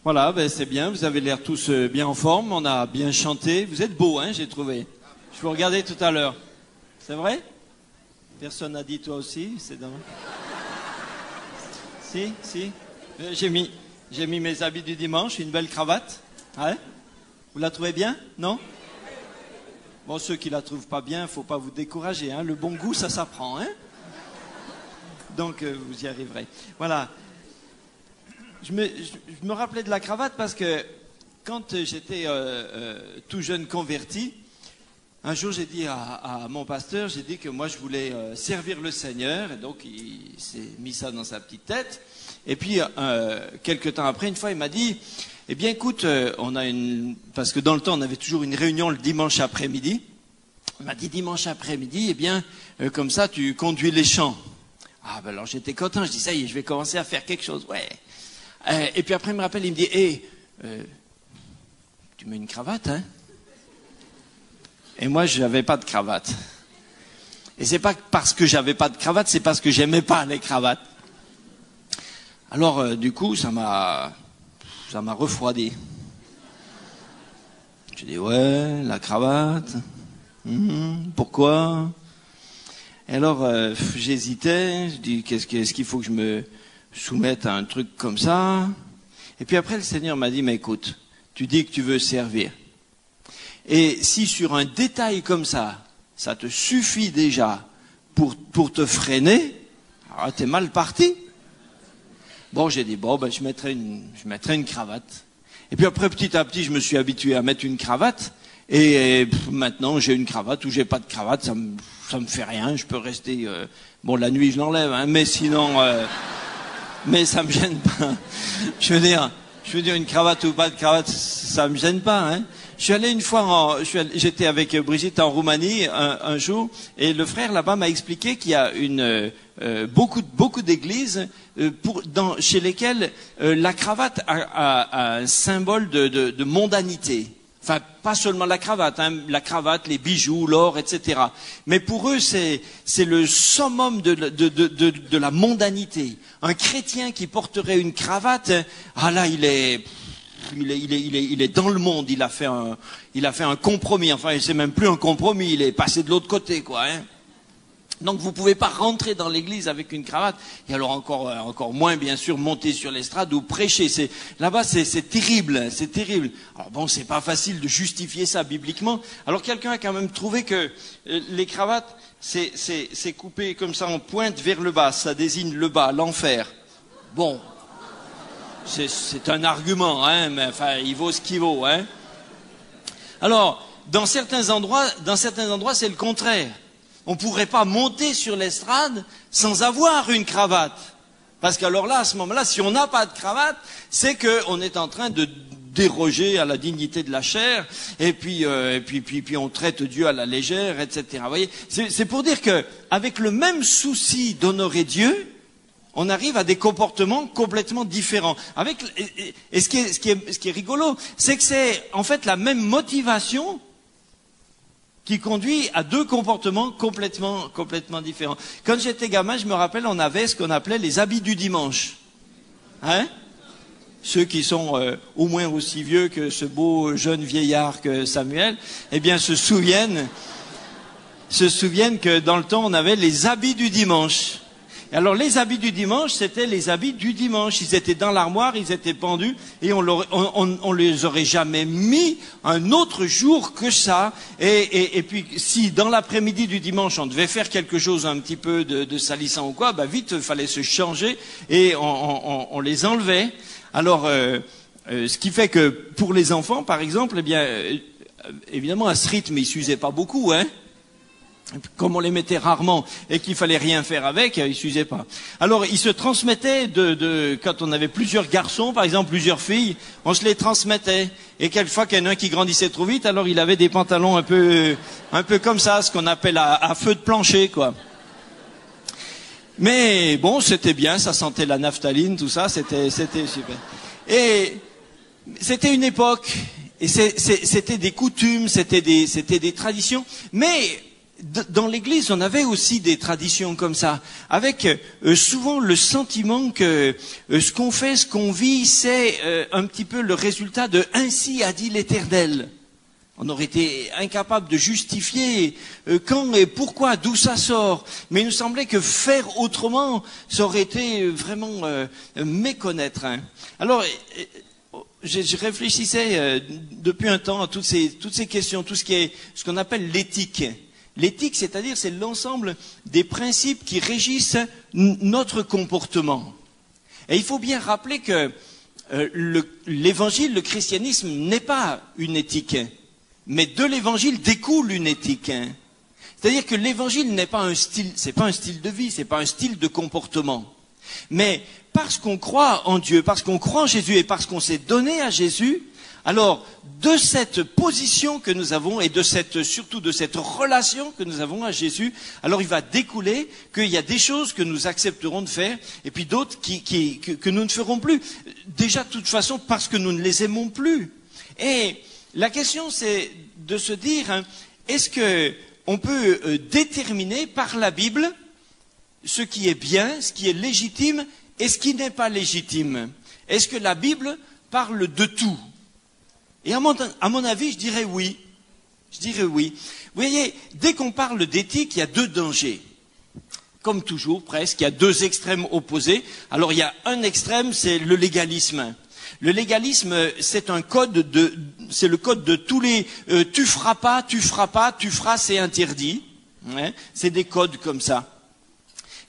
Voilà, ben c'est bien, vous avez l'air tous bien en forme, on a bien chanté. Vous êtes beaux, hein, j'ai trouvé. Je vous regardais tout à l'heure. C'est vrai? Personne n'a dit toi aussi, c'est dommage. Si. J'ai mis mes habits du dimanche, une belle cravate. Ouais. Vous la trouvez bien? Non? Bon, ceux qui la trouvent pas bien, faut pas vous décourager, hein. Le bon goût, ça s'apprend, hein. Donc, vous y arriverez. Voilà. Je me rappelais de la cravate parce que quand j'étais tout jeune converti, un jour j'ai dit à mon pasteur, j'ai dit que moi je voulais servir le Seigneur, et donc il s'est mis ça dans sa petite tête. Et puis quelques temps après, une fois il m'a dit, eh bien écoute, parce que dans le temps on avait toujours une réunion le dimanche après-midi. Il m'a dit dimanche après-midi, eh bien comme ça tu conduis les chants. Ah ben alors j'étais content, je dis ça y est, je vais commencer à faire quelque chose, ouais. Et puis après, il me rappelle, il me dit, tu mets une cravate, hein? Et moi, je n'avais pas de cravate. Et c'est pas parce que j'avais pas de cravate, c'est parce que j'aimais pas les cravates. Alors, du coup, ça m'a refroidi. Je dis, ouais, la cravate, pourquoi? Et alors, j'hésitais, je dis, est-ce qu'il faut que je me soumette à un truc comme ça? Et puis après, le Seigneur m'a dit, mais écoute, tu dis que tu veux servir. Et si sur un détail comme ça te suffit déjà pour te freiner, alors t'es mal parti. Bon, j'ai dit, ben, je mettrai une cravate. Et puis après, petit à petit, je me suis habitué à mettre une cravate. Et maintenant, j'ai une cravate ou j'ai pas de cravate, ça me fait rien. Je peux rester, bon, la nuit, je l'enlève, hein, mais sinon, mais ça me gêne pas. Je veux dire, une cravate ou pas de cravate, ça me gêne pas, hein. Je suis allé une fois, j'étais avec Brigitte en Roumanie un jour, et le frère là-bas m'a expliqué qu'il y a beaucoup d'églises chez lesquelles la cravate a un symbole de mondanité. Enfin, pas seulement la cravate, hein, les bijoux, l'or, etc. Mais pour eux, c'est le summum de la mondanité. Un chrétien qui porterait une cravate, ah là, il est dans le monde. Il a fait un compromis. Enfin, c'est même plus un compromis. Il est passé de l'autre côté, quoi. Hein. Donc vous pouvez pas rentrer dans l'église avec une cravate, et alors encore moins bien sûr monter sur l'estrade ou prêcher. Là-bas c'est terrible, c'est terrible. Alors bon, c'est pas facile de justifier ça bibliquement. Alors quelqu'un a quand même trouvé que les cravates c'est coupé comme ça en pointe vers le bas, ça désigne le bas, l'enfer. Bon, c'est un argument, hein, mais enfin il vaut ce qu'il vaut, hein. Alors dans certains endroits c'est le contraire. On ne pourrait pas monter sur l'estrade sans avoir une cravate. Parce qu'alors là, à ce moment-là, si on n'a pas de cravate, c'est qu'on est en train de déroger à la dignité de la chair, et puis on traite Dieu à la légère, etc. Vous voyez, c'est pour dire que avec le même souci d'honorer Dieu, on arrive à des comportements complètement différents. Et ce qui est rigolo, c'est que c'est en fait la même motivation qui conduit à deux comportements complètement différents. Quand j'étais gamin, je me rappelle, on avait ce qu'on appelait les habits du dimanche. Hein? Ceux qui sont au moins aussi vieux que ce beau jeune vieillard que Samuel, eh bien se souviennent que dans le temps, on avait les habits du dimanche. Et alors les habits du dimanche, c'était les habits du dimanche. Ils étaient dans l'armoire, ils étaient pendus, et on les aurait jamais mis un autre jour que ça. Et puis si dans l'après-midi du dimanche, on devait faire quelque chose un petit peu de salissant ou quoi, bah vite, il fallait se changer et on les enlevait. Alors, ce qui fait que pour les enfants, par exemple, eh bien, évidemment à ce rythme, ils s'usaient pas beaucoup, hein. Comme on les mettait rarement et qu'il fallait rien faire avec, ils s'usaient pas. Alors, ils se transmettaient quand on avait plusieurs garçons, par exemple plusieurs filles, on se les transmettait. Et quelquefois qu'il y en a un qui grandissait trop vite, alors il avait des pantalons un peu comme ça, ce qu'on appelle à feu de plancher, quoi. Mais bon, c'était bien, ça sentait la naphtaline, tout ça, c'était super. Et c'était une époque, et c'était des coutumes, c'était des traditions, mais dans l'Église, on avait aussi des traditions comme ça, avec souvent le sentiment que ce qu'on fait, ce qu'on vit, c'est un petit peu le résultat de « ainsi a dit l'Éternel ». On aurait été incapable de justifier quand et pourquoi, d'où ça sort. Mais il nous semblait que faire autrement, ça aurait été vraiment méconnaître. Hein. Alors, je réfléchissais depuis un temps à toutes ces questions, tout ce qu'on appelle l'éthique. L'éthique, c'est-à-dire, c'est l'ensemble des principes qui régissent notre comportement. Et il faut bien rappeler que l'évangile, le christianisme n'est pas une éthique. Mais de l'évangile découle une éthique. Hein. C'est-à-dire que l'évangile n'est pas un style, c'est pas un style de vie, c'est pas un style de comportement. Mais parce qu'on croit en Dieu, parce qu'on croit en Jésus et parce qu'on s'est donné à Jésus, alors de cette position que nous avons et surtout de cette relation que nous avons à Jésus, alors il va découler qu'il y a des choses que nous accepterons de faire et puis d'autres que nous ne ferons plus. Déjà de toute façon parce que nous ne les aimons plus. Et la question, c'est de se dire, hein, est-ce qu'on peut déterminer par la Bible ce qui est bien, ce qui est légitime et ce qui n'est pas légitime? Est-ce que la Bible parle de tout? Et à mon avis, je dirais oui. Je dirais oui. Vous voyez, dès qu'on parle d'éthique, il y a deux dangers. Comme toujours, presque, il y a deux extrêmes opposés. Alors, il y a un extrême, c'est le légalisme. Le légalisme, c'est le code de tous les tu feras pas, tu feras, c'est interdit. Ouais, c'est des codes comme ça.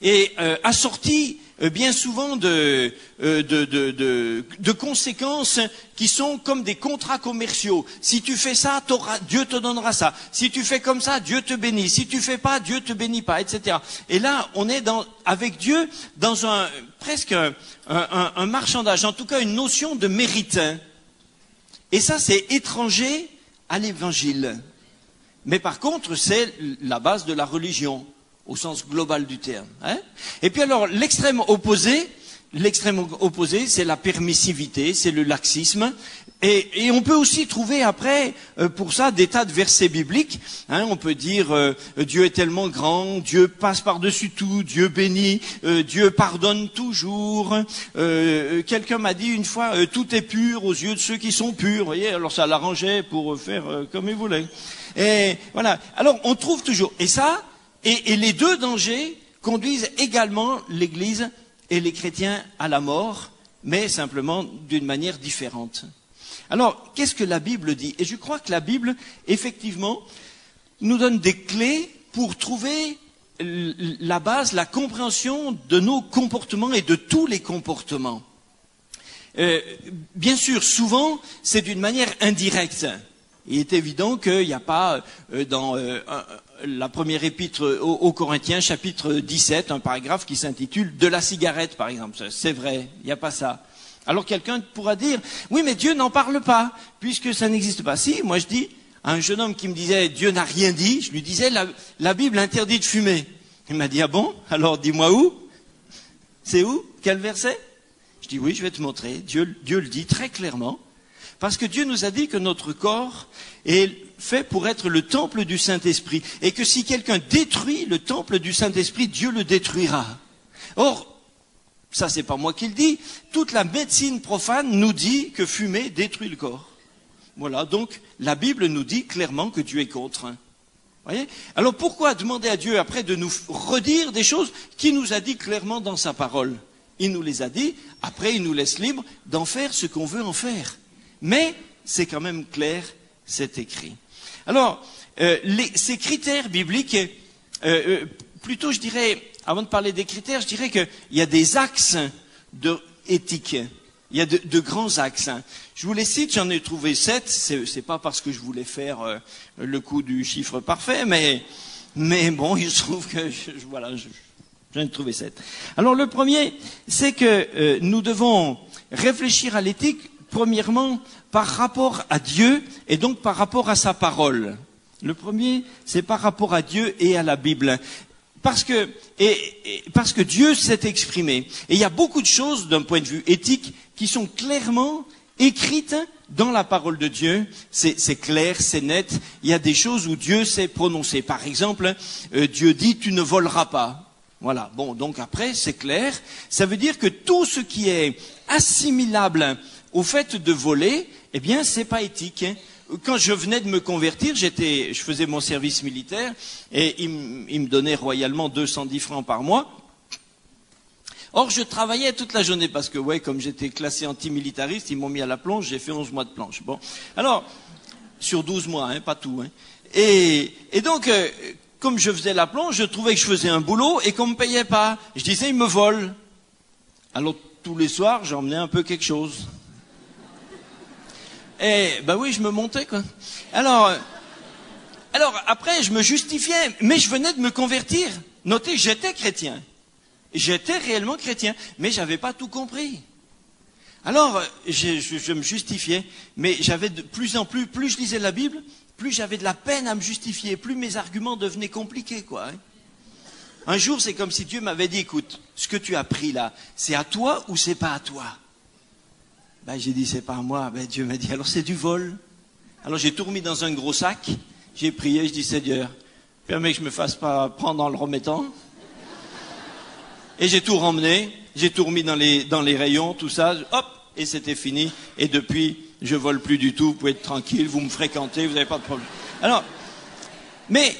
Et assortis bien souvent de conséquences qui sont comme des contrats commerciaux. Si tu fais ça, Dieu te donnera ça. Si tu fais comme ça, Dieu te bénit. Si tu fais pas, Dieu te bénit pas, etc. Et là, on est avec Dieu dans presque un marchandage, en tout cas une notion de mérite. Et ça, c'est étranger à l'évangile. Mais par contre, c'est la base de la religion, au sens global du terme. Hein. Et puis alors, l'extrême opposé, c'est la permissivité, c'est le laxisme. Et on peut aussi trouver après, pour ça, des tas de versets bibliques. Hein, on peut dire Dieu est tellement grand, Dieu passe par-dessus tout, Dieu bénit, Dieu pardonne toujours. Quelqu'un m'a dit une fois, tout est pur aux yeux de ceux qui sont purs. Vous voyez, alors ça l'arrangeait pour faire comme il voulait. Et voilà. Alors on trouve toujours. Et ça, et les deux dangers conduisent également l'Église et les chrétiens à la mort, mais simplement d'une manière différente. Alors, qu'est-ce que la Bible dit? Et je crois que la Bible, effectivement, nous donne des clés pour trouver la base, la compréhension de nos comportements et de tous les comportements. Bien sûr, souvent, c'est d'une manière indirecte. Il est évident qu'il n'y a pas dans la première épître aux Corinthiens, chapitre 17, un paragraphe qui s'intitule « De la cigarette », par exemple. C'est vrai, il n'y a pas ça. Alors quelqu'un pourra dire « Oui, mais Dieu n'en parle pas, puisque ça n'existe pas. » Si, moi je dis, à un jeune homme qui me disait « Dieu n'a rien dit », je lui disais « La Bible interdit de fumer ». Il m'a dit « Ah bon? Alors dis-moi où? C'est où? Quel verset ?» Je dis « Oui, je vais te montrer. Dieu le dit très clairement. » Parce que Dieu nous a dit que notre corps est fait pour être le temple du Saint-Esprit. Et que si quelqu'un détruit le temple du Saint-Esprit, Dieu le détruira. Or, ça c'est pas moi qui le dis, toute la médecine profane nous dit que fumer détruit le corps. Voilà, donc la Bible nous dit clairement que Dieu est contre. Voyez ? Alors pourquoi demander à Dieu après de nous redire des choses qu'il nous a dit clairement dans sa parole? Il nous les a dit, après il nous laisse libres d'en faire ce qu'on veut en faire. Mais c'est quand même clair, c'est écrit. Alors, ces critères bibliques, plutôt je dirais, avant de parler des critères, je dirais qu'il y a des axes éthiques. Il y a de grands axes. Je vous les cite, j'en ai trouvé 7. C'est pas parce que je voulais faire le coup du chiffre parfait, mais bon, il se trouve que j'en ai trouvé 7. Alors le premier, c'est que nous devons réfléchir à l'éthique. Premièrement, par rapport à Dieu et donc par rapport à sa parole. Le premier, c'est par rapport à Dieu et à la Bible. Parce que Dieu s'est exprimé. Et il y a beaucoup de choses, d'un point de vue éthique, qui sont clairement écrites dans la parole de Dieu. C'est clair, c'est net. Il y a des choses où Dieu s'est prononcé. Par exemple, Dieu dit, tu ne voleras pas. Voilà. Bon, donc après, c'est clair. Ça veut dire que tout ce qui est assimilable au fait de voler, eh bien, c'est pas éthique. Quand je venais de me convertir, je faisais mon service militaire et il me donnait royalement 210 francs par mois. Or, je travaillais toute la journée parce que, ouais, comme j'étais classé antimilitariste, ils m'ont mis à la planche, j'ai fait 11 mois de planche. Bon. Alors, sur 12 mois, hein, pas tout, hein. Et donc, comme je faisais la planche, je trouvais que je faisais un boulot et qu'on me payait pas. Je disais, ils me volent. Alors, tous les soirs, j'emmenais un peu quelque chose. Et, bah oui, je me montais, quoi. Alors, après, je me justifiais, mais je venais de me convertir. Notez, j'étais chrétien. J'étais réellement chrétien, mais j'avais pas tout compris. Alors, je me justifiais, mais j'avais de plus en plus je lisais la Bible, plus j'avais de la peine à me justifier, plus mes arguments devenaient compliqués, quoi. Hein. Un jour, c'est comme si Dieu m'avait dit, écoute, ce que tu as pris là, c'est à toi ou c'est pas à toi? Ben, j'ai dit, c'est pas à moi. Ben, Dieu m'a dit, alors c'est du vol. Alors, j'ai tout remis dans un gros sac, j'ai prié, je dis, Seigneur, permets que je me fasse pas prendre en le remettant. Et j'ai tout ramené, j'ai tout remis dans les rayons, tout ça, hop, et c'était fini. Et depuis, je vole plus du tout, vous pouvez être tranquille, vous me fréquentez, vous n'avez pas de problème. Alors, mais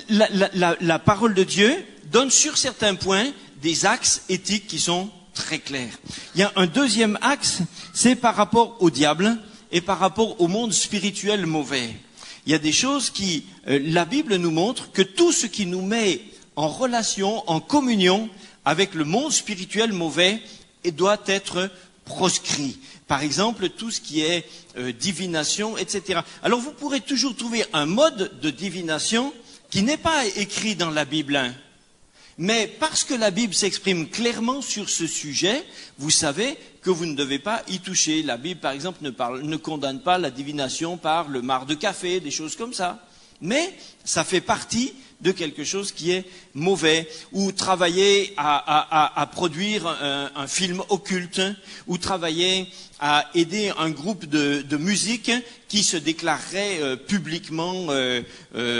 la parole de Dieu donne sur certains points des axes éthiques qui sont très clairs. Il y a un deuxième axe, c'est par rapport au diable et par rapport au monde spirituel mauvais. Il y a des choses qui, la Bible nous montre que tout ce qui nous met en relation, en communion avec le monde spirituel mauvais doit être proscrit. Par exemple, tout ce qui est divination, etc. Alors vous pourrez toujours trouver un mode de divination qui n'est pas écrit dans la Bible 1. Mais parce que la Bible s'exprime clairement sur ce sujet, vous savez que vous ne devez pas y toucher. La Bible, par exemple, ne condamne pas la divination par le marc de café, des choses comme ça. Mais ça fait partie de quelque chose qui est mauvais, ou travailler à produire un film occulte, ou travailler à aider un groupe de musique qui se déclarerait publiquement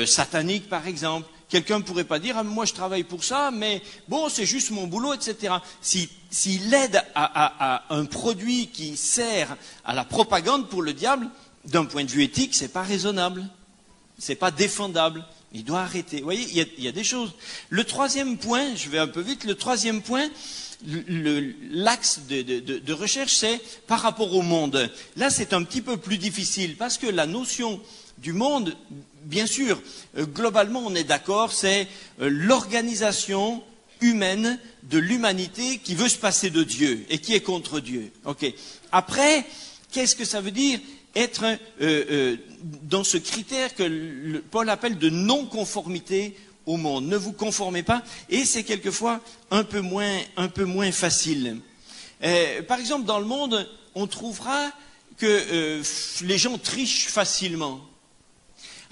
satanique, par exemple. Quelqu'un ne pourrait pas dire, ah, moi je travaille pour ça, mais bon, c'est juste mon boulot, etc. S'il aide à un produit qui sert à la propagande pour le diable, d'un point de vue éthique, c'est pas raisonnable. C'est pas défendable. Il doit arrêter. Vous voyez, il y a des choses. Le troisième point, je vais un peu vite, le troisième point, l'axe de recherche, c'est par rapport au monde. Là, c'est un petit peu plus difficile parce que la notion du monde, bien sûr, globalement, on est d'accord, c'est l'organisation humaine de l'humanité qui veut se passer de Dieu et qui est contre Dieu. Okay. Après, qu'est-ce que ça veut dire? Être dans ce critère que Paul appelle de non-conformité au monde. Ne vous conformez pas, et c'est quelquefois un peu moins facile. Par exemple, dans le monde, on trouvera que les gens trichent facilement.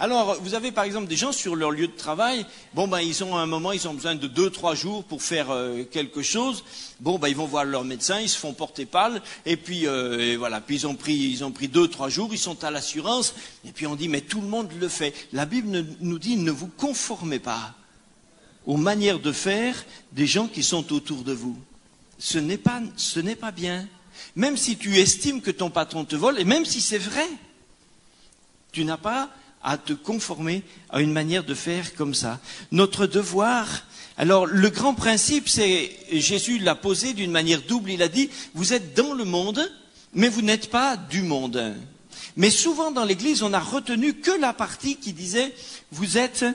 Alors, vous avez par exemple des gens sur leur lieu de travail, bon ben ils ont à un moment, ils ont besoin de 2-3 jours pour faire quelque chose. Bon ben ils vont voir leur médecin, ils se font porter pâle, et puis et voilà, puis ils ont pris 2-3 jours, ils sont à l'assurance, et puis on dit mais tout le monde le fait. La Bible nous dit ne vous conformez pas aux manières de faire des gens qui sont autour de vous. Ce n'est pas bien. Même si tu estimes que ton patron te vole, et même si c'est vrai, tu n'as pas à te conformer à une manière de faire comme ça. Notre devoir, alors le grand principe, c'est, Jésus l'a posé d'une manière double, il a dit, vous êtes dans le monde, mais vous n'êtes pas du monde. Mais souvent dans l'Église, on n'a retenu que la partie qui disait, vous êtes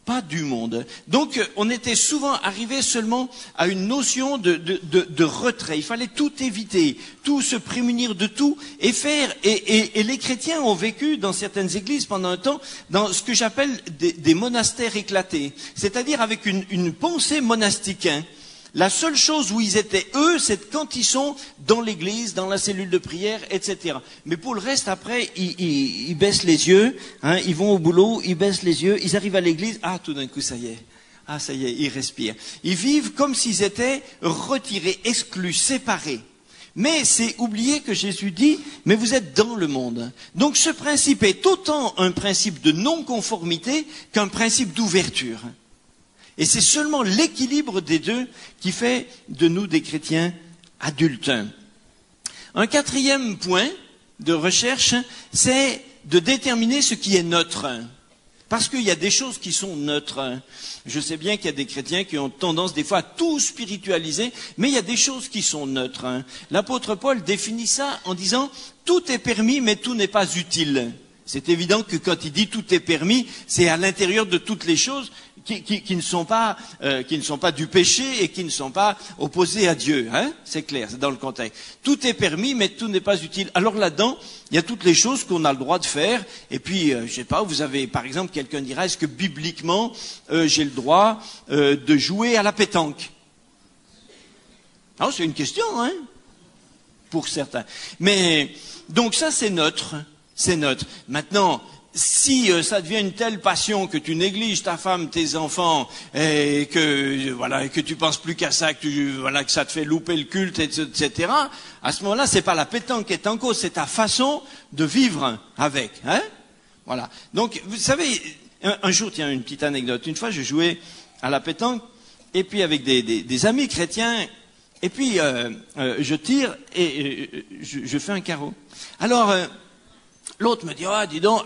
pas du monde. Donc, on était souvent arrivé seulement à une notion de retrait. Il fallait tout éviter, tout se prémunir de tout et faire. Et les chrétiens ont vécu dans certaines églises pendant un temps dans ce que j'appelle des monastères éclatés. C'est-à-dire avec une pensée monastique. Hein. La seule chose où ils étaient, eux, c'est quand ils sont dans l'église, dans la cellule de prière, etc. Mais pour le reste, après, ils baissent les yeux, hein, ils vont au boulot, ils baissent les yeux, ils arrivent à l'église, ah, tout d'un coup, ça y est. Ah, ça y est, ils respirent. Ils vivent comme s'ils étaient retirés, exclus, séparés. Mais c'est oublier que Jésus dit, mais vous êtes dans le monde. Donc ce principe est autant un principe de non-conformité qu'un principe d'ouverture. Et c'est seulement l'équilibre des deux qui fait de nous des chrétiens adultes. Un quatrième point de recherche, c'est de déterminer ce qui est neutre. Parce qu'il y a des choses qui sont neutres. Je sais bien qu'il y a des chrétiens qui ont tendance des fois à tout spiritualiser, mais il y a des choses qui sont neutres. L'apôtre Paul définit ça en disant « tout est permis, mais tout n'est pas utile ». C'est évident que quand il dit « tout est permis », c'est à l'intérieur de toutes les choses qui ne sont pas du péché et qui ne sont pas opposées à Dieu. C'est clair, c'est dans le contexte. Tout est permis, mais tout n'est pas utile. Alors là-dedans, il y a toutes les choses qu'on a le droit de faire. Et puis, je sais pas, vous avez, par exemple, quelqu'un dira, est-ce que bibliquement, j'ai le droit de jouer à la pétanque? Alors, c'est une question, pour certains. Mais, donc ça, c'est neutre. C'est neutre. Maintenant, si ça devient une telle passion que tu négliges ta femme, tes enfants, et que tu penses plus qu'à ça, que ça te fait louper le culte, etc. À ce moment-là, c'est pas la pétanque qui est en cause, c'est ta façon de vivre avec, Voilà. Donc, vous savez, un jour, tiens, une petite anecdote. Une fois, je jouais à la pétanque, et puis avec des amis chrétiens, et puis je tire et je fais un carreau. Alors, l'autre me dit, ah, dis donc.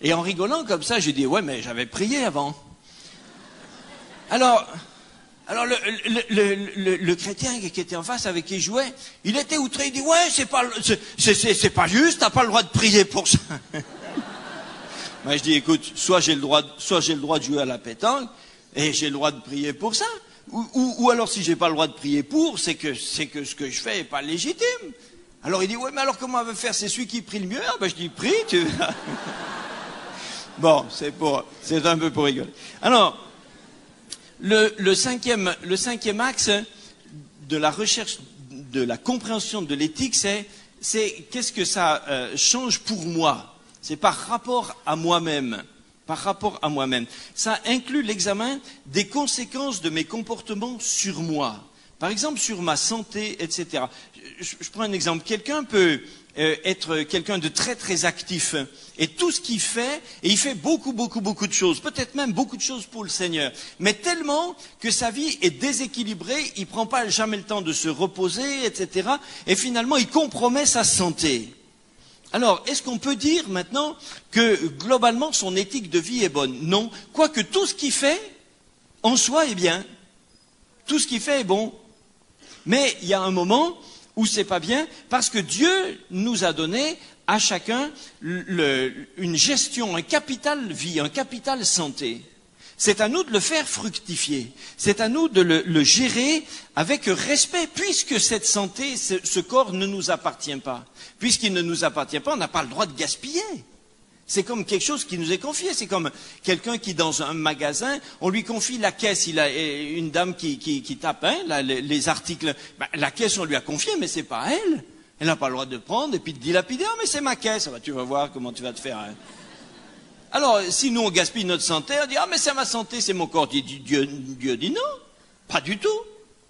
Et en rigolant comme ça, j'ai dit, ouais, mais j'avais prié avant. Alors le chrétien qui était en face, avec qui je jouais, il était outré, il dit, ouais, c'est pas juste, t'as pas le droit de prier pour ça. Moi, je dis, écoute, soit j'ai le droit de jouer à la pétanque, et j'ai le droit de prier pour ça. Ou alors, si j'ai pas le droit de prier pour, c'est que ce que je fais est pas légitime. Alors il dit, ouais, mais alors comment on va faire? C'est celui qui prie le mieux? Ah, ben je dis, prie, tu vois. Bon, c'est un peu pour rigoler. Alors, le cinquième axe de la recherche, de la compréhension de l'éthique, c'est qu'est-ce que ça change pour moi? C'est par rapport à moi-même. Par rapport à moi-même. Ça inclut l'examen des conséquences de mes comportements sur moi. Par exemple, sur ma santé, etc. Je prends un exemple. Quelqu'un peut être quelqu'un de très très actif et tout ce qu'il fait, et il fait beaucoup de choses, peut-être même beaucoup de choses pour le Seigneur, mais tellement que sa vie est déséquilibrée, il prend pas jamais le temps de se reposer, etc. Et finalement, il compromet sa santé. Alors, est-ce qu'on peut dire maintenant que globalement son éthique de vie est bonne? Non, quoique tout ce qu'il fait en soi est bien, tout ce qu'il fait est bon. Mais il y a un moment où c'est pas bien, parce que Dieu nous a donné à chacun une gestion, un capital vie, un capital santé. C'est à nous de le faire fructifier. C'est à nous de le gérer avec respect, puisque cette santé, ce corps ne nous appartient pas. Puisqu'il ne nous appartient pas, on n'a pas le droit de gaspiller. C'est comme quelque chose qui nous est confié. C'est comme quelqu'un qui, dans un magasin, on lui confie la caisse. Il a une dame qui tape les articles. La caisse, on lui a confié, mais c'est pas elle. Elle n'a pas le droit de prendre et puis de dilapider. Ah, mais c'est ma caisse. Tu vas voir comment tu vas te faire. Alors, si nous, on gaspille notre santé, on dit, ah, mais c'est ma santé, c'est mon corps. Dieu dit non, pas du tout.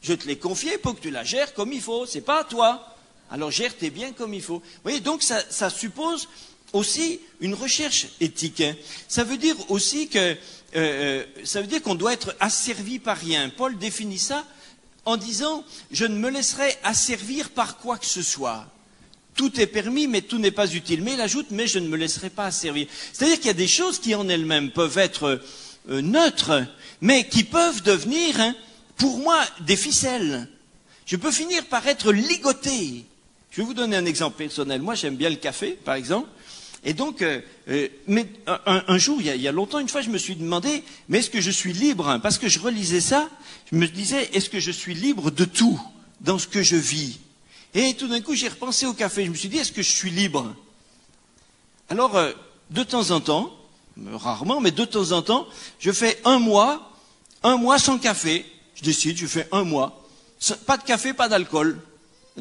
Je te l'ai confié pour que tu la gères comme il faut. C'est pas à toi. Alors, gère tes biens comme il faut. Vous voyez, donc, ça suppose aussi une recherche éthique. Ça veut dire aussi qu'on doit être asservi par rien. Paul définit ça en disant, je ne me laisserai asservir par quoi que ce soit. Tout est permis, mais tout n'est pas utile. Mais il ajoute, mais je ne me laisserai pas asservir. C'est-à-dire qu'il y a des choses qui en elles-mêmes peuvent être neutres, mais qui peuvent devenir, pour moi, des ficelles. Je peux finir par être ligoté. Je vais vous donner un exemple personnel. Moi, j'aime bien le café, par exemple. Et donc, mais un jour, il y a longtemps, une fois, je me suis demandé, mais est-ce que je suis libre? Parce que je relisais ça, je me disais, est-ce que je suis libre de tout dans ce que je vis? Et tout d'un coup, j'ai repensé au café. Je me suis dit, est-ce que je suis libre? Alors, de temps en temps, rarement, mais de temps en temps, je fais un mois sans café. Je décide, je fais un mois. Pas de café, pas d'alcool.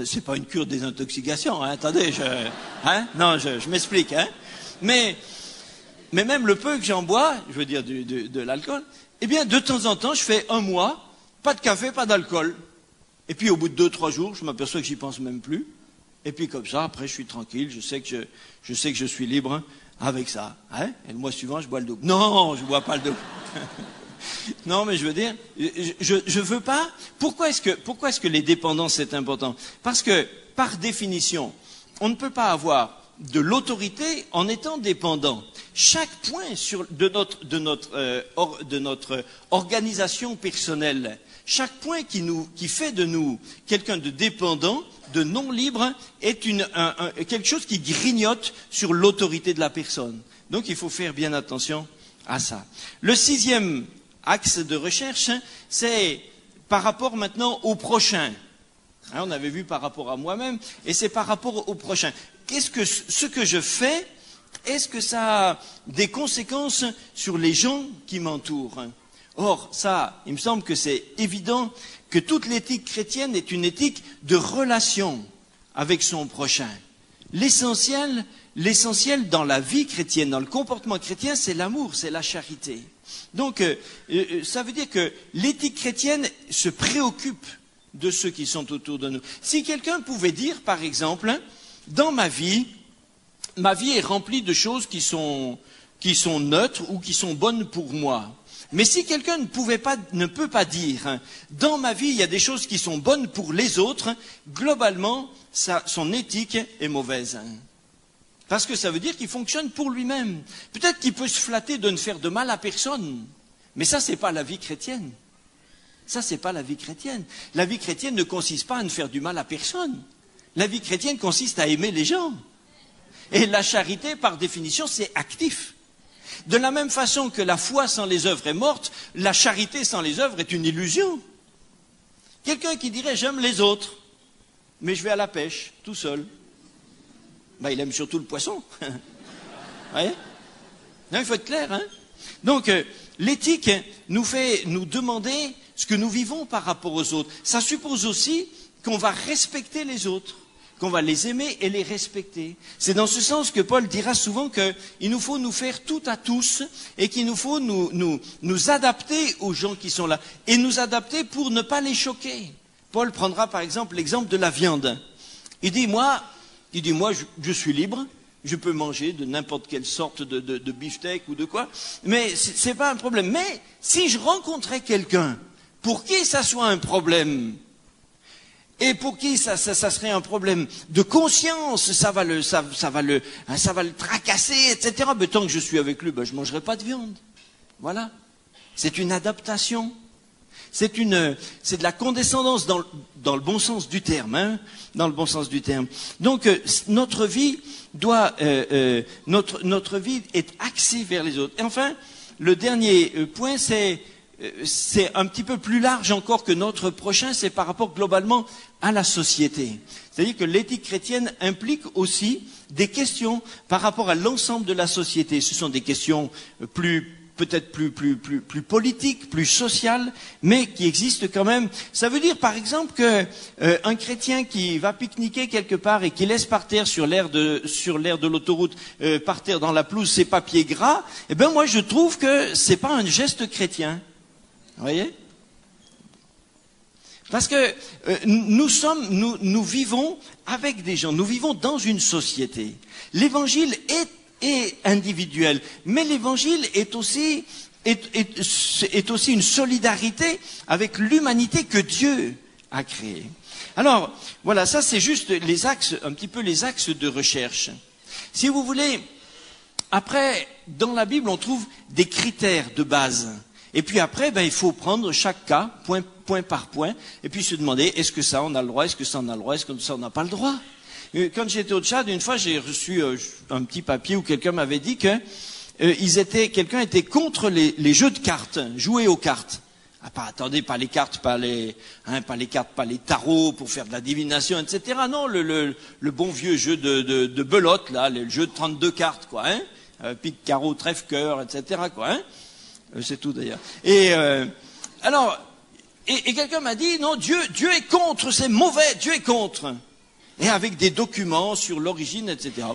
C'est pas une cure de désintoxication, attendez, je m'explique, Mais même le peu que j'en bois, je veux dire de l'alcool, eh bien, de temps en temps, je fais un mois, pas de café, pas d'alcool. Et puis, au bout de 2-3 jours, je m'aperçois que j'y pense même plus. Et puis comme ça, après, je suis tranquille, je sais que je suis libre avec ça. Hein? Et le mois suivant, je bois le double. Non, je bois pas le double. Non, mais je veux dire, je veux pas. Pourquoi est-ce que les dépendances c'est important? Parce que, par définition, on ne peut pas avoir de l'autorité en étant dépendant. Chaque point de notre organisation personnelle, chaque point qui fait de nous quelqu'un de dépendant, de non libre, est quelque chose qui grignote sur l'autorité de la personne. Donc il faut faire bien attention à ça. Le 6e axe de recherche, c'est par rapport maintenant au prochain. On avait vu par rapport à moi-même, et c'est par rapport au prochain. Ce que je fais, est-ce que ça a des conséquences sur les gens qui m'entourent? Or, ça, il me semble que c'est évident que toute l'éthique chrétienne est une éthique de relation avec son prochain. L'essentiel dans la vie chrétienne, dans le comportement chrétien, c'est l'amour, c'est la charité. Donc, ça veut dire que l'éthique chrétienne se préoccupe de ceux qui sont autour de nous. Si quelqu'un pouvait dire, par exemple, dans ma vie est remplie de choses qui sont neutres ou qui sont bonnes pour moi. Mais si quelqu'un ne peut pas dire, dans ma vie, il y a des choses qui sont bonnes pour les autres, globalement, son éthique est mauvaise. Parce que ça veut dire qu'il fonctionne pour lui-même. Peut-être qu'il peut se flatter de ne faire de mal à personne, mais ça, c'est pas la vie chrétienne. Ça, c'est pas la vie chrétienne. La vie chrétienne ne consiste pas à ne faire du mal à personne. La vie chrétienne consiste à aimer les gens. Et la charité, par définition, c'est actif. De la même façon que la foi sans les œuvres est morte, la charité sans les œuvres est une illusion. Quelqu'un qui dirait « j'aime les autres, mais je vais à la pêche, tout seul ». Il aime surtout le poisson. Vous voyez? Non, il faut être clair. Donc, l'éthique nous fait nous demander ce que nous vivons par rapport aux autres. Ça suppose aussi qu'on va respecter les autres, qu'on va les aimer et les respecter. C'est dans ce sens que Paul dira souvent qu'il nous faut nous faire tout à tous et qu'il nous faut nous adapter aux gens qui sont là et nous adapter pour ne pas les choquer. Paul prendra par exemple l'exemple de la viande. Il dit moi je suis libre, je peux manger de n'importe quelle sorte de beefsteak ou de quoi, mais c'est pas un problème. Mais si je rencontrais quelqu'un pour qui ça soit un problème, et pour qui ça serait un problème de conscience, ça va le tracasser, etc. Mais tant que je suis avec lui, je mangerai pas de viande. Voilà. C'est une adaptation. C'est de la condescendance dans le bon sens du terme, dans le bon sens du terme. Donc notre vie notre vie est axée vers les autres. Et enfin, le dernier point, c'est un petit peu plus large encore que notre prochain, c'est par rapport globalement à la société. C'est-à-dire que l'éthique chrétienne implique aussi des questions par rapport à l'ensemble de la société. Ce sont des questions peut-être plus politiques, plus sociales, mais qui existent quand même. Ça veut dire par exemple que un chrétien qui va pique-niquer quelque part et qui laisse par terre sur l'aire de l'autoroute, par terre dans la pelouse, ses papiers gras, moi je trouve que c'est pas un geste chrétien. Vous voyez? Parce que nous vivons avec des gens, nous vivons dans une société. L'évangile est individuel, mais l'évangile est aussi une solidarité avec l'humanité que Dieu a créée. Alors, voilà, ça c'est juste un petit peu les axes de recherche. Si vous voulez, après, dans la Bible, on trouve des critères de base. Et puis après, il faut prendre chaque cas, point par point, et puis se demander, est-ce que ça on a le droit, est-ce que ça on a le droit, est-ce que ça on n'a pas le droit? Quand j'étais au Tchad, une fois, j'ai reçu un petit papier où quelqu'un m'avait dit que quelqu'un était contre les jeux de cartes, jouer aux cartes. Attendez, pas les cartes, pas les tarots pour faire de la divination, etc. Non, le bon vieux jeu de belote, là, le jeu de 32 cartes, quoi, pique, carreau, trèfle, cœur, etc., quoi, c'est tout d'ailleurs. Et quelqu'un m'a dit, non, Dieu est contre, c'est mauvais, Dieu est contre. Et avec des documents sur l'origine, etc.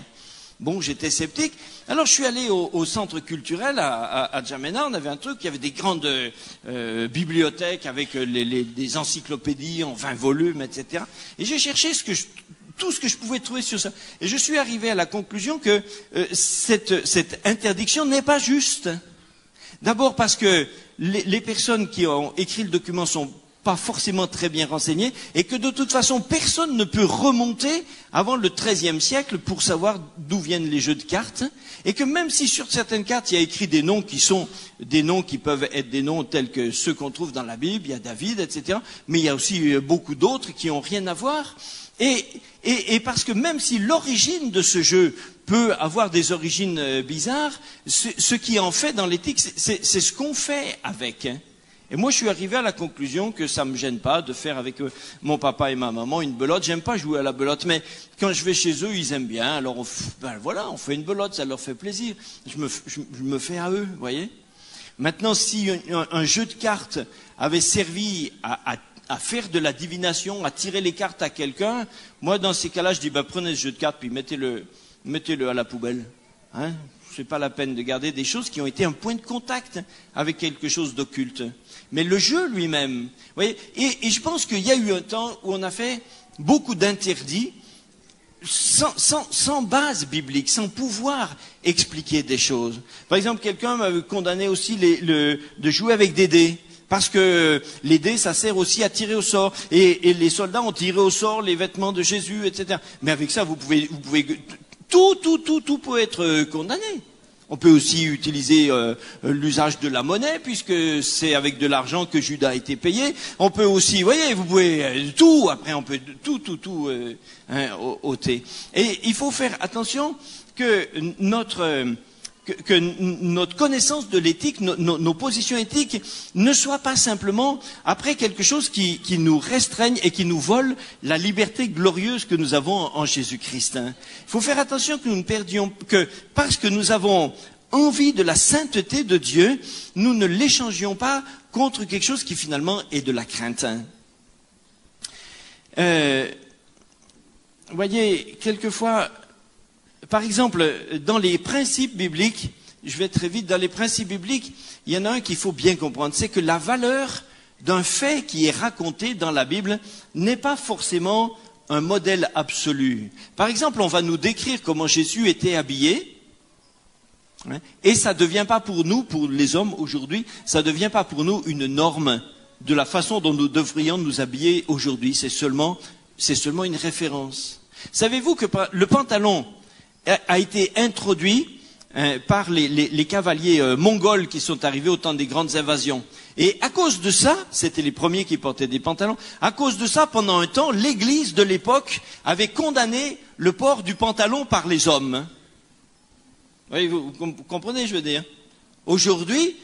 Bon, j'étais sceptique. Alors je suis allé au centre culturel à Djamena, on avait un truc, il y avait des grandes bibliothèques avec des encyclopédies en 20 volumes, etc. Et j'ai cherché tout ce que je pouvais trouver sur ça. Et je suis arrivé à la conclusion que cette interdiction n'est pas juste. D'abord parce que les personnes qui ont écrit le document sont pas forcément très bien renseignées et que de toute façon personne ne peut remonter avant le XIIIe siècle pour savoir d'où viennent les jeux de cartes et que même si sur certaines cartes il y a écrit des noms qui sont des noms qui peuvent être des noms tels que ceux qu'on trouve dans la Bible, il y a David, etc. Mais il y a aussi beaucoup d'autres qui n'ont rien à voir et parce que même si l'origine de ce jeu peut avoir des origines bizarres, ce qui en fait dans l'éthique, c'est ce qu'on fait avec. Hein. Et moi, je suis arrivé à la conclusion que ça me gêne pas de faire avec mon papa et ma maman une belote. J'aime pas jouer à la belote, mais quand je vais chez eux, ils aiment bien. Alors, on fait une belote, ça leur fait plaisir. Je me fais à eux, vous voyez. Maintenant, si un jeu de cartes avait servi à faire de la divination, à tirer les cartes à quelqu'un, moi, dans ces cas-là, je dis, prenez ce jeu de cartes, puis mettez-le à la poubelle. Hein, c'est pas la peine de garder des choses qui ont été un point de contact avec quelque chose d'occulte. Mais le jeu lui-même, vous voyez, et je pense qu'il y a eu un temps où on a fait beaucoup d'interdits sans base biblique, sans pouvoir expliquer des choses. Par exemple, quelqu'un m'avait condamné aussi de jouer avec des dés. Parce que les dés, ça sert aussi à tirer au sort. Et les soldats ont tiré au sort les vêtements de Jésus, etc. Mais avec ça, vous pouvez tout peut être condamné. On peut aussi utiliser l'usage de la monnaie, puisque c'est avec de l'argent que Judas a été payé. On peut aussi, vous voyez, vous pouvez tout, après on peut tout ôter. Et il faut faire attention que notre connaissance de l'éthique, nos positions éthiques, ne soient pas simplement après quelque chose qui nous restreigne et qui nous vole la liberté glorieuse que nous avons en Jésus-Christ. Hein. Il faut faire attention que nous ne perdions que parce que nous avons envie de la sainteté de Dieu, nous ne l'échangions pas contre quelque chose qui finalement est de la crainte. Hein. Vous voyez, quelquefois, par exemple, dans les principes bibliques, je vais très vite, dans les principes bibliques, il y en a un qu'il faut bien comprendre, c'est que la valeur d'un fait qui est raconté dans la Bible n'est pas forcément un modèle absolu. Par exemple, on va nous décrire comment Jésus était habillé, hein, et ça ne devient pas pour nous, pour les hommes aujourd'hui, ça ne devient pas pour nous une norme de la façon dont nous devrions nous habiller aujourd'hui. C'est seulement une référence. Savez-vous que le pantalon a été introduit par les cavaliers mongols qui sont arrivés au temps des grandes invasions. Et à cause de ça, c'était les premiers qui portaient des pantalons, à cause de ça, pendant un temps, l'Église de l'époque avait condamné le port du pantalon par les hommes. Vous comprenez, je veux dire. Aujourd'hui,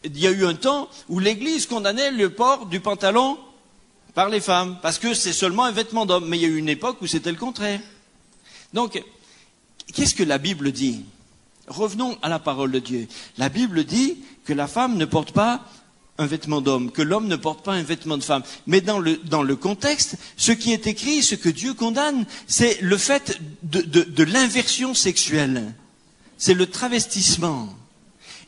il y a eu un temps où l'Église condamnait le port du pantalon par les femmes, parce que c'est seulement un vêtement d'homme. Mais il y a eu une époque où c'était le contraire. Donc, qu'est-ce que la Bible dit? Revenons à la parole de Dieu. La Bible dit que la femme ne porte pas un vêtement d'homme, que l'homme ne porte pas un vêtement de femme. Mais dans le contexte, ce qui est écrit, ce que Dieu condamne, c'est le fait de l'inversion sexuelle. C'est le travestissement.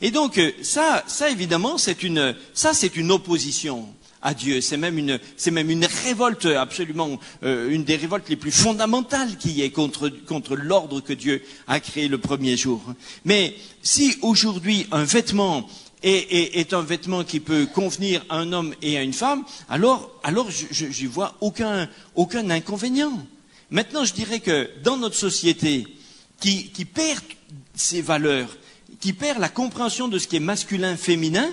Et donc, ça évidemment, c'est une opposition à Dieu. C'est même une révolte absolument, une des révoltes les plus fondamentales qu'il y ait contre l'ordre que Dieu a créé le premier jour. Mais si aujourd'hui un vêtement est un vêtement qui peut convenir à un homme et à une femme, alors je vois aucun inconvénient. Maintenant, je dirais que dans notre société qui perd ses valeurs, qui perd la compréhension de ce qui est masculin, féminin,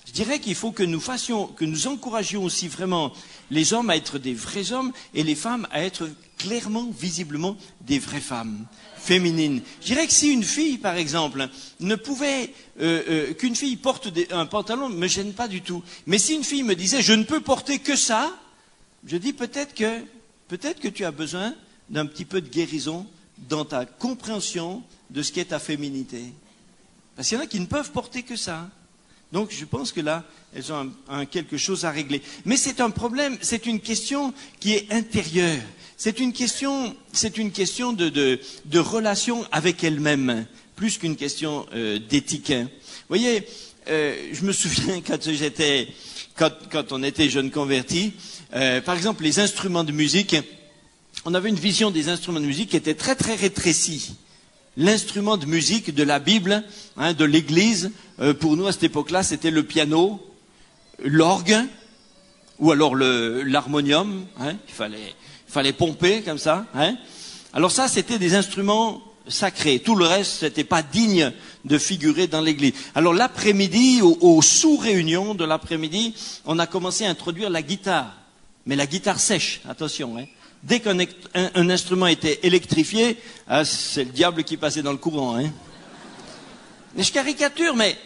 je dirais qu'il faut que nous encouragions aussi vraiment les hommes à être des vrais hommes et les femmes à être clairement, visiblement, des vraies femmes féminines. Je dirais que si une fille, par exemple, qu'une fille porte un pantalon, ne me gêne pas du tout. Mais si une fille me disait, je ne peux porter que ça, je dis peut-être que tu as besoin d'un petit peu de guérison dans ta compréhension de ce qu'est ta féminité. Parce qu'il y en a qui ne peuvent porter que ça. Donc je pense que là, elles ont quelque chose à régler. Mais c'est un problème, c'est une question qui est intérieure. C'est une question de relation avec elle-même, plus qu'une question d'éthique. Vous voyez, je me souviens quand on était jeune converti, par exemple les instruments de musique, on avait une vision des instruments de musique qui était très très rétrécie. L'instrument de musique de la Bible, hein, de l'Église, pour nous à cette époque-là, c'était le piano, l'orgue, ou alors l'harmonium, hein, il fallait pomper comme ça. Hein. Alors ça, c'était des instruments sacrés. Tout le reste, c'était pas digne de figurer dans l'église. Alors l'après-midi, aux sous-réunions de l'après-midi, on a commencé à introduire la guitare. Mais la guitare sèche, attention. Hein. Dès qu'un instrument était électrifié, c'est le diable qui passait dans le courant. Hein. Mais je caricature, mais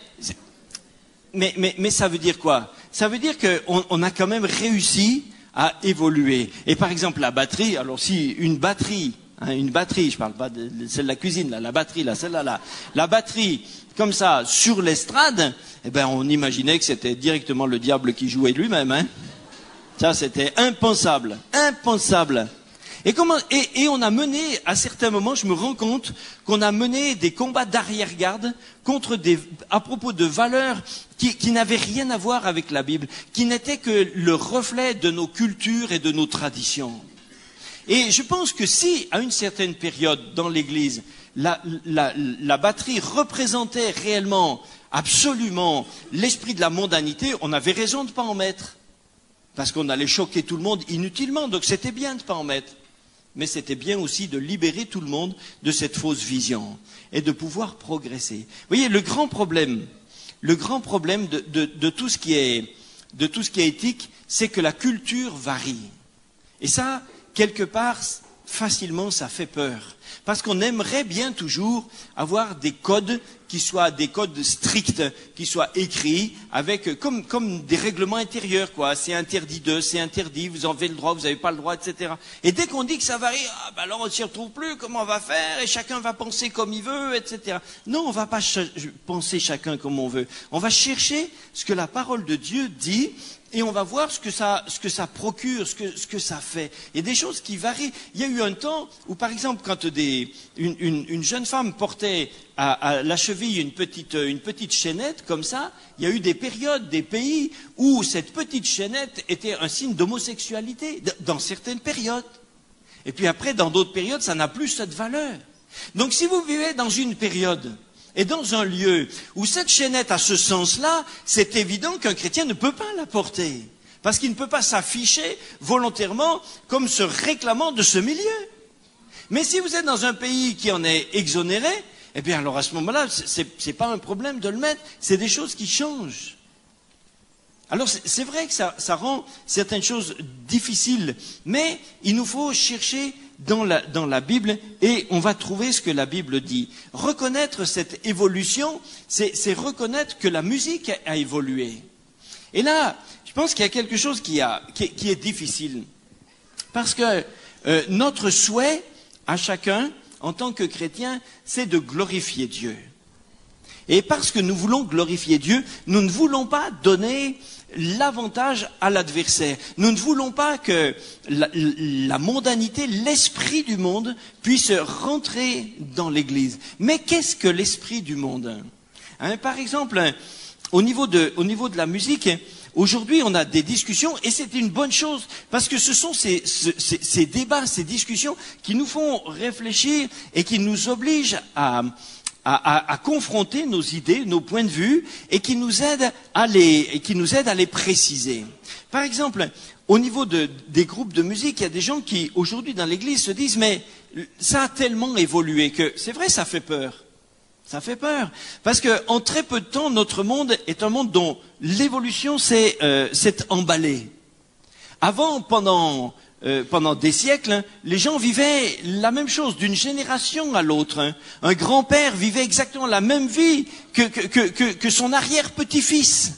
ça veut dire quoi? Ça veut dire qu'on a quand même réussi à évoluer. Et par exemple, la batterie, alors si une batterie, je parle pas de celle de la cuisine, là, la batterie, là, celle-là, là, la batterie, comme ça, sur l'estrade, eh ben, on imaginait que c'était directement le diable qui jouait lui-même, hein. Ça, c'était impensable, impensable. Et on a mené, à certains moments, je me rends compte qu'on a mené des combats d'arrière-garde à propos de valeurs qui n'avaient rien à voir avec la Bible, qui n'étaient que le reflet de nos cultures et de nos traditions. Et je pense que si, à une certaine période dans l'Église, la batterie représentait réellement, absolument, l'esprit de la mondanité, on avait raison de ne pas en mettre. Parce qu'on allait choquer tout le monde inutilement, donc c'était bien de ne pas en mettre. Mais c'était bien aussi de libérer tout le monde de cette fausse vision et de pouvoir progresser. Vous voyez, le grand problème de tout ce qui est éthique, c'est que la culture varie. Et ça, quelque part, facilement, ça fait peur. Parce qu'on aimerait bien toujours avoir des codes qui soient des codes stricts, qui soient écrits avec comme des règlements intérieurs, quoi. C'est interdit c'est interdit, vous en avez le droit, vous n'avez pas le droit, etc. Et dès qu'on dit que ça varie, alors on ne s'y retrouve plus, comment on va faire? Et chacun va penser comme il veut, etc. Non, on ne va pas penser chacun comme on veut. On va chercher ce que la parole de Dieu dit. Et on va voir ce que ça procure, ce que ça fait. Il y a des choses qui varient. Il y a eu un temps où, par exemple, quand une jeune femme portait à la cheville une petite chaînette comme ça, il y a eu des périodes, des pays où cette petite chaînette était un signe d'homosexualité, dans certaines périodes. Et puis après, dans d'autres périodes, ça n'a plus cette valeur. Donc si vous vivez dans une période et dans un lieu où cette chaînette a ce sens-là, c'est évident qu'un chrétien ne peut pas la porter. Parce qu'il ne peut pas s'afficher volontairement comme se réclamant de ce milieu. Mais si vous êtes dans un pays qui en est exonéré, eh bien alors à ce moment-là, c'est pas un problème de le mettre, c'est des choses qui changent. Alors c'est vrai que ça rend certaines choses difficiles, mais il nous faut chercher dans la Bible et on va trouver ce que la Bible dit. Reconnaître cette évolution, c'est reconnaître que la musique a évolué. Et là, je pense qu'il y a quelque chose qui est difficile. Parce que notre souhait à chacun, en tant que chrétien, c'est de glorifier Dieu. Et parce que nous voulons glorifier Dieu, nous ne voulons pas donner l'avantage à l'adversaire. Nous ne voulons pas que la mondanité, l'esprit du monde, puisse rentrer dans l'Église. Mais qu'est-ce que l'esprit du monde? Par exemple, au niveau de la musique, aujourd'hui on a des discussions, et c'est une bonne chose, parce que ce sont ces débats, ces discussions qui nous font réfléchir et qui nous obligent à confronter nos idées, nos points de vue, et qui nous aident à les préciser. Par exemple, au niveau des groupes de musique, il y a des gens qui, aujourd'hui dans l'Église, se disent, mais ça a tellement évolué que, c'est vrai, ça fait peur. Ça fait peur. Parce que, en très peu de temps, notre monde est un monde dont l'évolution s'est emballée. Avant, pendant des siècles, les gens vivaient la même chose d'une génération à l'autre. Un grand-père vivait exactement la même vie que son arrière-petit-fils.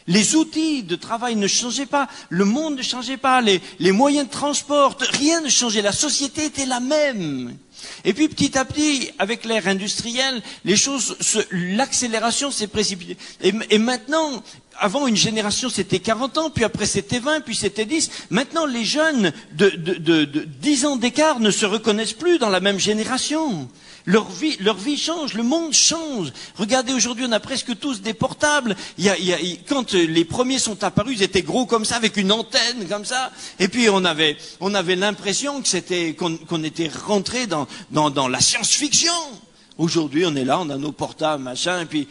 Les outils de travail ne changeaient pas, le monde ne changeait pas, les moyens de transport, rien ne changeait, la société était la même. Et puis petit à petit, avec l'ère industrielle, l'accélération s'est précipitée. Et maintenant, avant une génération c'était 40 ans, puis après c'était 20, puis c'était 10. Maintenant les jeunes de 10 ans d'écart ne se reconnaissent plus dans la même génération. Leur vie change, le monde change. Regardez, aujourd'hui, on a presque tous des portables. Quand les premiers sont apparus, ils étaient gros comme ça, avec une antenne comme ça. Et puis on avait l'impression que qu'on était rentré dans la science-fiction. Aujourd'hui, on est là, on a nos portables, machin, et puis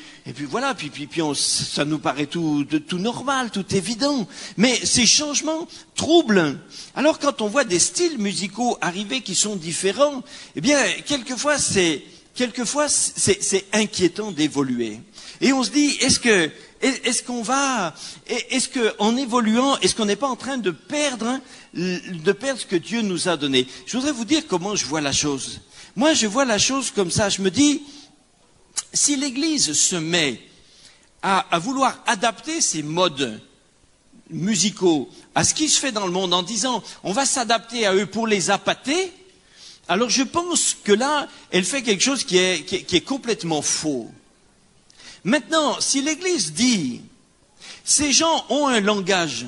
voilà, puis ça nous paraît tout normal, tout évident. Mais ces changements troublent. Alors, quand on voit des styles musicaux arriver qui sont différents, eh bien, quelquefois, c'est inquiétant d'évoluer. Et on se dit, est-ce qu'en évoluant, est-ce qu'on n'est pas en train de perdre ce que Dieu nous a donné? Je voudrais vous dire comment je vois la chose. Moi, je vois la chose comme ça. Je me dis, si l'Église se met à vouloir adapter ses modes musicaux à ce qui se fait dans le monde en disant, on va s'adapter à eux pour les appâter, alors je pense que là, elle fait quelque chose qui est complètement faux. Maintenant, si l'Église dit, ces gens ont un langage,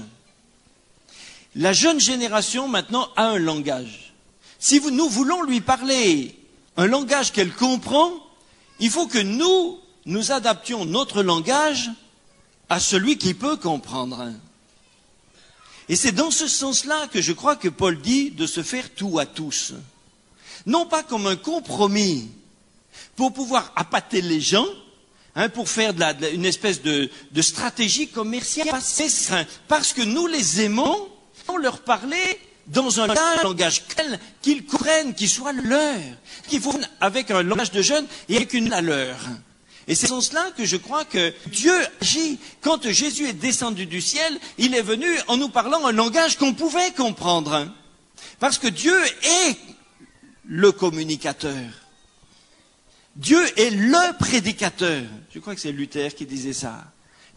la jeune génération maintenant a un langage. Si nous voulons lui parler un langage qu'elle comprend, il faut que nous adaptions notre langage à celui qui peut comprendre. Et c'est dans ce sens-là que je crois que Paul dit de se faire tout à tous. Non pas comme un compromis pour pouvoir appâter les gens, pour faire une espèce de stratégie commerciale, parce que nous les aimons, on leur parler dans un langage qu'ils comprennent, qui soit le leur, qu'il faut avec un langage de jeunes et avec une la leur. Et c'est dans cela que je crois que Dieu agit. Quand Jésus est descendu du ciel, il est venu en nous parlant un langage qu'on pouvait comprendre. Parce que Dieu est le communicateur. Dieu est le prédicateur. Je crois que c'est Luther qui disait ça.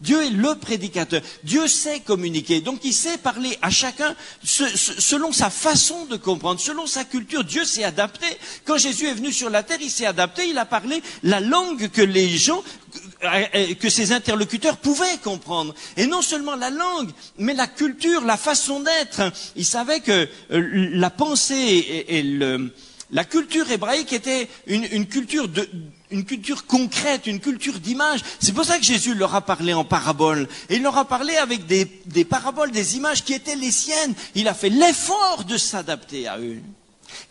Dieu est le prédicateur. Dieu sait communiquer. Donc il sait parler à chacun selon sa façon de comprendre, selon sa culture. Dieu s'est adapté. Quand Jésus est venu sur la terre, il s'est adapté. Il a parlé la langue que les gens, que ses interlocuteurs pouvaient comprendre. Et non seulement la langue, mais la culture, la façon d'être. Il savait que la pensée et la culture hébraïque était une culture concrète, une culture d'image. C'est pour ça que Jésus leur a parlé en paraboles. Et il leur a parlé avec des paraboles, des images qui étaient les siennes. Il a fait l'effort de s'adapter à eux.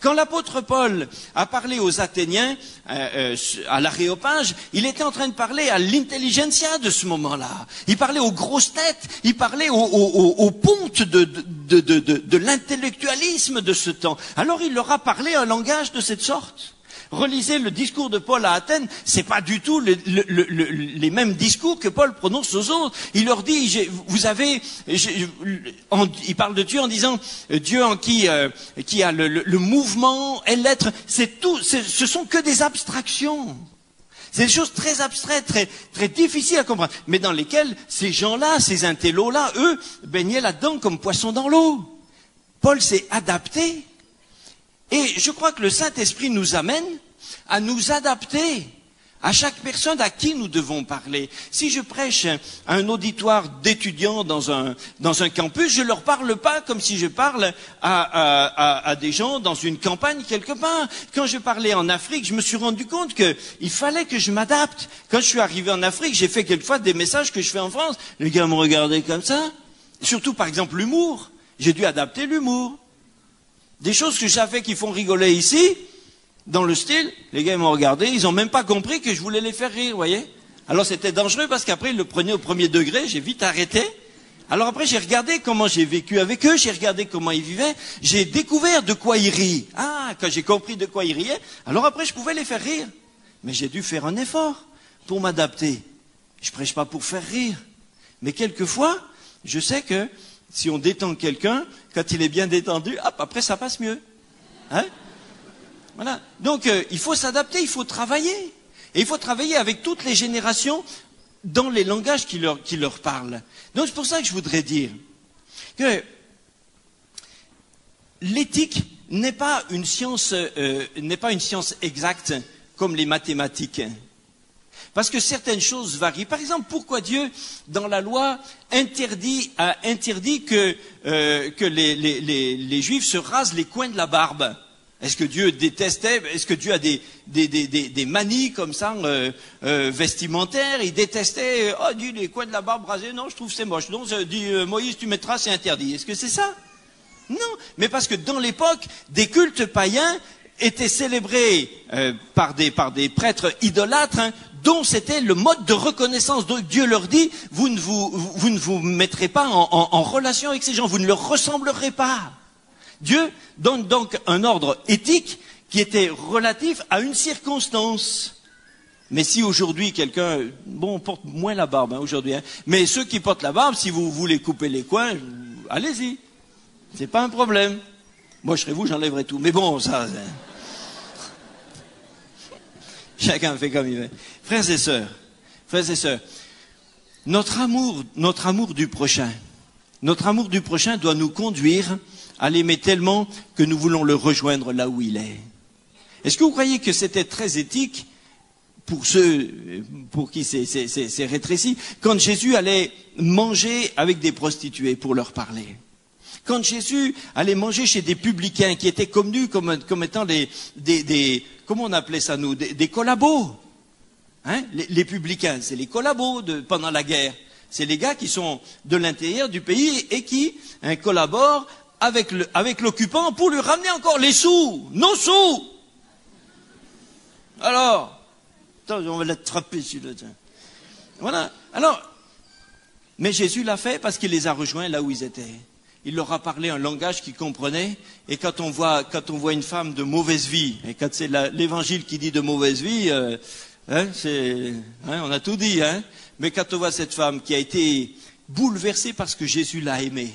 Quand l'apôtre Paul a parlé aux Athéniens, à l'Aréopage, il était en train de parler à l'intelligentsia de ce moment-là. Il parlait aux grosses têtes, il parlait aux pontes de l'intellectualisme de ce temps. Alors il leur a parlé un langage de cette sorte. Relisez le discours de Paul à Athènes, c'est pas du tout les mêmes discours que Paul prononce aux autres. Il leur dit, il parle de Dieu en disant, Dieu en qui a le mouvement et l'être, ce sont que des abstractions. C'est des choses très abstraites, très, très difficiles à comprendre, mais dans lesquelles ces gens-là, ces intellos-là, eux, baignaient là-dedans comme poissons dans l'eau. Paul s'est adapté. Et je crois que le Saint-Esprit nous amène à nous adapter à chaque personne à qui nous devons parler. Si je prêche à un auditoire d'étudiants dans un campus, je ne leur parle pas comme si je parle à des gens dans une campagne quelque part. Quand je parlais en Afrique, je me suis rendu compte qu'il fallait que je m'adapte. Quand je suis arrivé en Afrique, j'ai fait quelquefois des messages que je fais en France. Les gars me regardaient comme ça. Surtout, par exemple, l'humour. J'ai dû adapter l'humour. Des choses que j'ai fait qui font rigoler ici, dans le style, les gars m'ont regardé, ils n'ont même pas compris que je voulais les faire rire, vous voyez. Alors c'était dangereux parce qu'après ils le prenaient au premier degré, j'ai vite arrêté. Alors après j'ai regardé comment j'ai vécu avec eux, j'ai regardé comment ils vivaient, j'ai découvert de quoi ils rient. Ah, quand j'ai compris de quoi ils riaient, alors après je pouvais les faire rire. Mais j'ai dû faire un effort pour m'adapter. Je prêche pas pour faire rire. Mais quelquefois, je sais que si on détend quelqu'un, quand il est bien détendu, hop, après ça passe mieux. Hein? Voilà. Donc il faut s'adapter, il faut travailler. Et il faut travailler avec toutes les générations dans les langages qui leur parlent. Donc c'est pour ça que je voudrais dire que l'éthique n'est pas une science exacte comme les mathématiques. Parce que certaines choses varient. Par exemple, pourquoi Dieu, dans la loi, a interdit que les Juifs se rasent les coins de la barbe? Est-ce que Dieu détestait? Est-ce que Dieu a des manies comme ça vestimentaires? Il détestait, dis les coins de la barbe rasés, non, je trouve c'est moche. Donc dit Moïse, tu mettras, c'est interdit. Est-ce que c'est ça? Non, mais parce que dans l'époque, des cultes païens étaient célébrés par des prêtres idolâtres, dont c'était le mode de reconnaissance. Donc Dieu leur dit, vous ne vous mettrez pas en relation avec ces gens, vous ne leur ressemblerez pas. Dieu donne donc un ordre éthique qui était relatif à une circonstance. Mais si aujourd'hui quelqu'un, on porte moins la barbe aujourd'hui, mais ceux qui portent la barbe, si vous voulez couper les coins, allez-y, c'est pas un problème. Moi je serais vous, j'enlèverais tout. Mais bon, ça, chacun fait comme il veut. Frères et sœurs, notre amour du prochain doit nous conduire à l'aimer tellement que nous voulons le rejoindre là où il est. Est-ce que vous croyez que c'était très éthique pour ceux pour qui c'est rétréci, quand Jésus allait manger avec des prostituées pour leur parler? Quand Jésus allait manger chez des publicains qui étaient connus comme étant des comment on appelait ça nous, des collabos. Les publicains, c'est les collabos pendant la guerre. C'est les gars qui sont de l'intérieur du pays et qui collaborent avec l'occupant pour lui ramener encore les sous, nos sous. Alors, attends, on va l'attraper celui-là. Voilà. Alors, mais Jésus l'a fait parce qu'il les a rejoints là où ils étaient. Il leur a parlé un langage qu'ils comprenaient. Et quand on voit une femme de mauvaise vie, et quand c'est l'évangile qui dit de mauvaise vie, on a tout dit, mais quand on voit cette femme qui a été bouleversée parce que Jésus l'a aimée,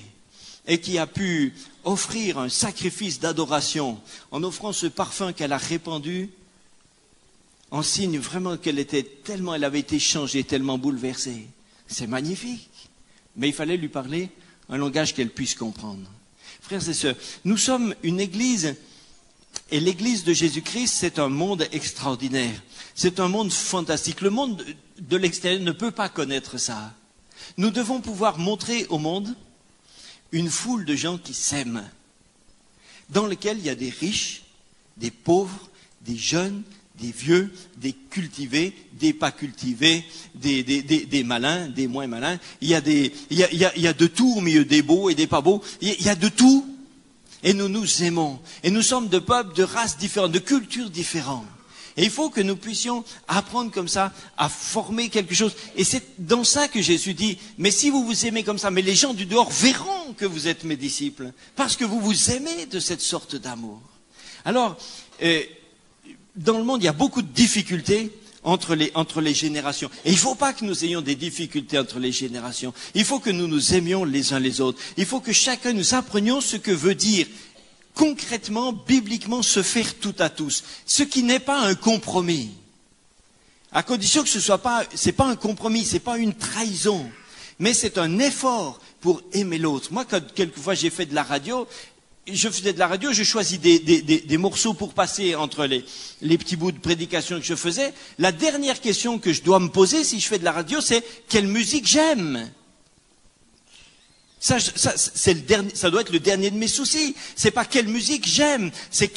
et qui a pu offrir un sacrifice d'adoration en offrant ce parfum qu'elle a répandu, en signe vraiment elle avait été changée, tellement bouleversée. C'est magnifique. Mais il fallait lui parler un langage qu'elle puisse comprendre. Frères et sœurs, nous sommes une église, et l'église de Jésus-Christ, c'est un monde extraordinaire. C'est un monde fantastique. Le monde de l'extérieur ne peut pas connaître ça. Nous devons pouvoir montrer au monde une foule de gens qui s'aiment, dans lesquels il y a des riches, des pauvres, des jeunes, des vieux, des cultivés, des pas cultivés, des malins, des moins malins. Il y a de tout au milieu des beaux et des pas beaux. Il y a de tout. Et nous nous aimons. Et nous sommes de peuples, de races différentes, de cultures différentes. Et il faut que nous puissions apprendre comme ça à former quelque chose. Et c'est dans ça que Jésus dit, mais si vous vous aimez comme ça, mais les gens du dehors verront que vous êtes mes disciples, parce que vous vous aimez de cette sorte d'amour. Alors, dans le monde, il y a beaucoup de difficultés entre les générations. Et il ne faut pas que nous ayons des difficultés entre les générations. Il faut que nous nous aimions les uns les autres. Il faut que chacun nous apprenions ce que veut dire concrètement, bibliquement, se faire tout à tous. Ce qui n'est pas un compromis. À condition que c'est pas un compromis, c'est pas une trahison. Mais c'est un effort pour aimer l'autre. Moi, quand quelquefois j'ai fait de la radio, je choisis des morceaux pour passer entre les petits bouts de prédication que je faisais. La dernière question que je dois me poser si je fais de la radio, c'est quelle musique j'aime? Ça doit être le dernier de mes soucis. C'est pas quelle musique j'aime, c'est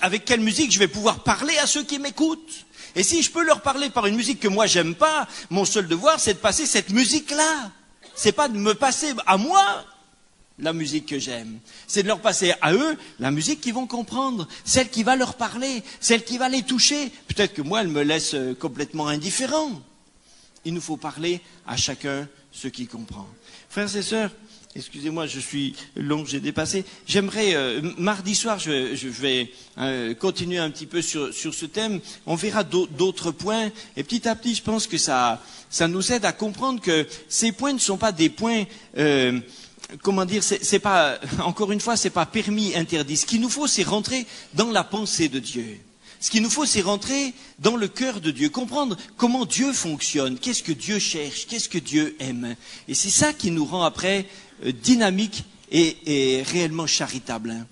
avec quelle musique je vais pouvoir parler à ceux qui m'écoutent. Et si je peux leur parler par une musique que moi j'aime pas, mon seul devoir c'est de passer cette musique-là. C'est pas de me passer à moi la musique que j'aime. C'est de leur passer à eux la musique qu'ils vont comprendre, celle qui va leur parler, celle qui va les toucher. Peut-être que moi elle me laisse complètement indifférent. Il nous faut parler à chacun ce qui comprend. Frères et sœurs, excusez-moi, je suis long, j'ai dépassé. J'aimerais, mardi soir, je vais continuer un petit peu sur ce thème. On verra d'autres points. Et petit à petit, je pense que ça nous aide à comprendre que ces points ne sont pas des points, c'est pas, encore une fois, c'est pas permis, interdit. Ce qu'il nous faut, c'est rentrer dans la pensée de Dieu. Ce qu'il nous faut, c'est rentrer dans le cœur de Dieu, comprendre comment Dieu fonctionne, qu'est-ce que Dieu cherche, qu'est-ce que Dieu aime. Et c'est ça qui nous rend après dynamique et réellement charitable.